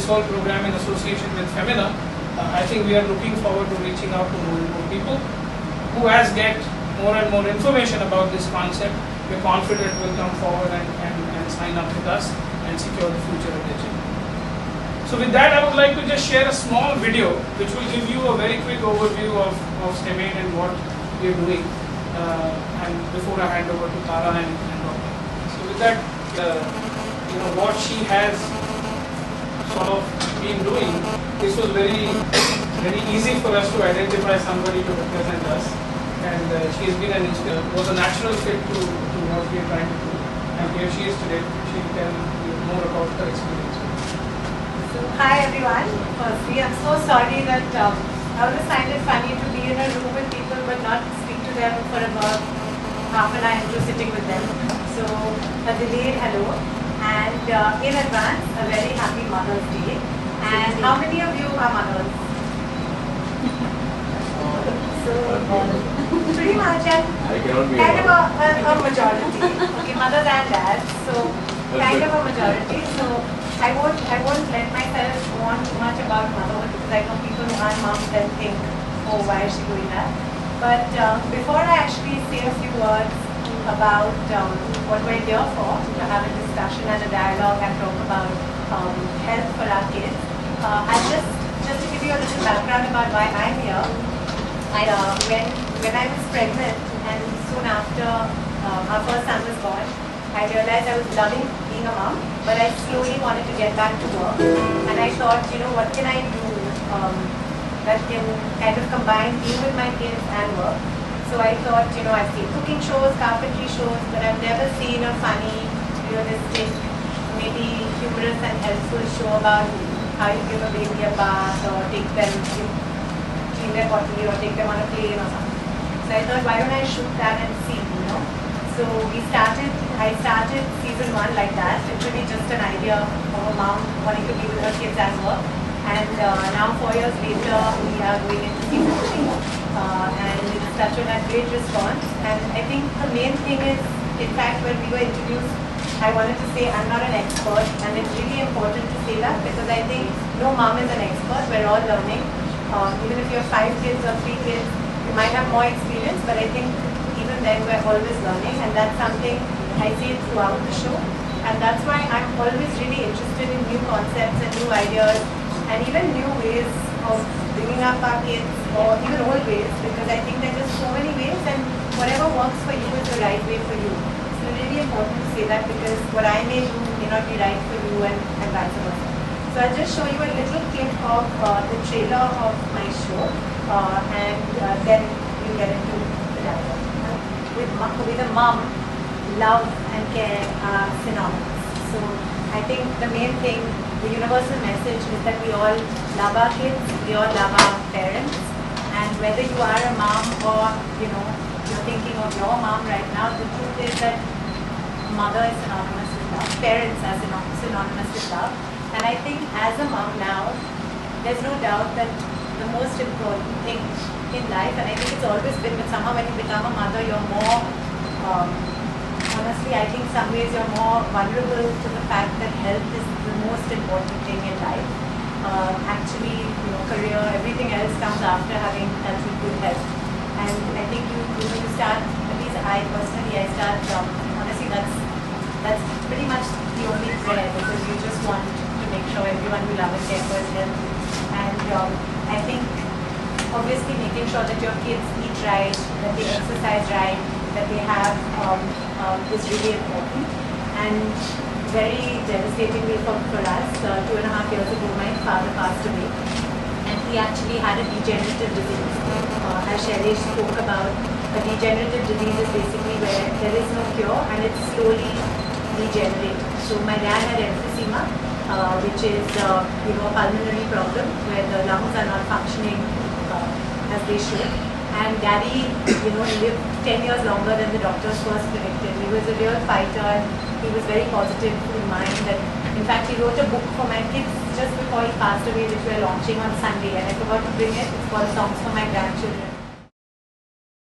this whole program in association with Femina, I think we are looking forward to reaching out to more and more people who, as get more and more information about this concept, we're confident will come forward and sign up with us and secure the future of their children. So with that, I would like to just share a small video which will give you a very quick overview of STEMAID and what we are doing. And before I hand over to Tara and Dr. So with that, what she has sort of been doing, this was very easy for us to identify somebody to represent us. And she has been was a natural fit to what we are trying to do. And here she is today. She will tell you more about her experience. So, hi everyone. Firstly, I'm so sorry that I always find it funny to be in a room with people but not speak to them for about half an hour into sitting with them. So, a delayed hello, and in advance, a very happy Mother's Day. And how many of you are mothers? So, pretty much, and kind of a majority. Okay, mothers and dads. So, kind of a majority. So, I won't let myself go on too much about motherhood because I know people who aren't moms then think, oh, why is she doing that? But before I actually say a few words about what we're here for, to have a discussion and a dialogue and talk about health for our kids, just to give you a little background about why I'm here. When I was pregnant and soon after our first son was born, I realized I was loving being a mom, but I slowly wanted to get back to work. And I thought, what can I do that can kind of combine being with my kids and work? So I thought, I've seen cooking shows, carpentry shows, but I've never seen a funny, realistic, maybe humorous and helpful show about how you give a baby a bath or take them, clean their potty or take them on a plane or something. So I thought, why don't I shoot that and see, So I started season 1 like that, literally just an idea of a mom wanting to be with her kids and work. And now 4 years later, we are going into season 3. And it's such a great response. And I think the main thing is, in fact, when we were introduced, I wanted to say I'm not an expert. And it's really important to say that because I think no mom is an expert. We're all learning. Even if you have 5 kids or 3 kids, you might have more experience, but I think even then we're always learning, and that's something I see throughout the show. And that's why I'm always really interested in new concepts and new ideas and even new ways of bringing up our kids or even old ways, because I think there's just so many ways and whatever works for you is the right way for you. So it's really important to say that because what I may do may not be right for you and vice versa. So I'll just show you a little clip of the trailer of my show and then we'll get into the dialogue. With a mom, love and care are synonymous. So I think the main thing, the universal message is that we all love our kids, we all love our parents, and whether you are a mom or you're thinking of your mom right now, the truth is that mother is synonymous with love, parents are synonymous with love. And I think as a mom now, there's no doubt that the most important thing in life, and I think it's always been, but somehow when you become a mother, you're more, honestly, I think some ways you're more vulnerable to the fact that health is the most important thing in life. Actually, career, everything else comes after having healthy, good health. And I think you start, at least I personally, honestly, that's pretty much the only prayer, because you just want to make sure everyone will love and care for his health. And I think obviously making sure that your kids eat right, that they exercise right, that they have is really important. And very devastatingly for us, 2.5 years ago, my father passed away, and he actually had a degenerative disease. As Shailesh spoke about, a degenerative disease is basically where there is no cure and it's slowly degenerating. So my dad had emphysema, which is a pulmonary problem where the lungs are not functioning as they should. And Daddy, lived 10 years longer than the doctors first predicted. He was a real fighter and he was very positive in mind. And in fact, he wrote a book for my kids just before he passed away, which we are launching on Sunday. And I forgot to bring it. It's called Songs for My Grandchildren.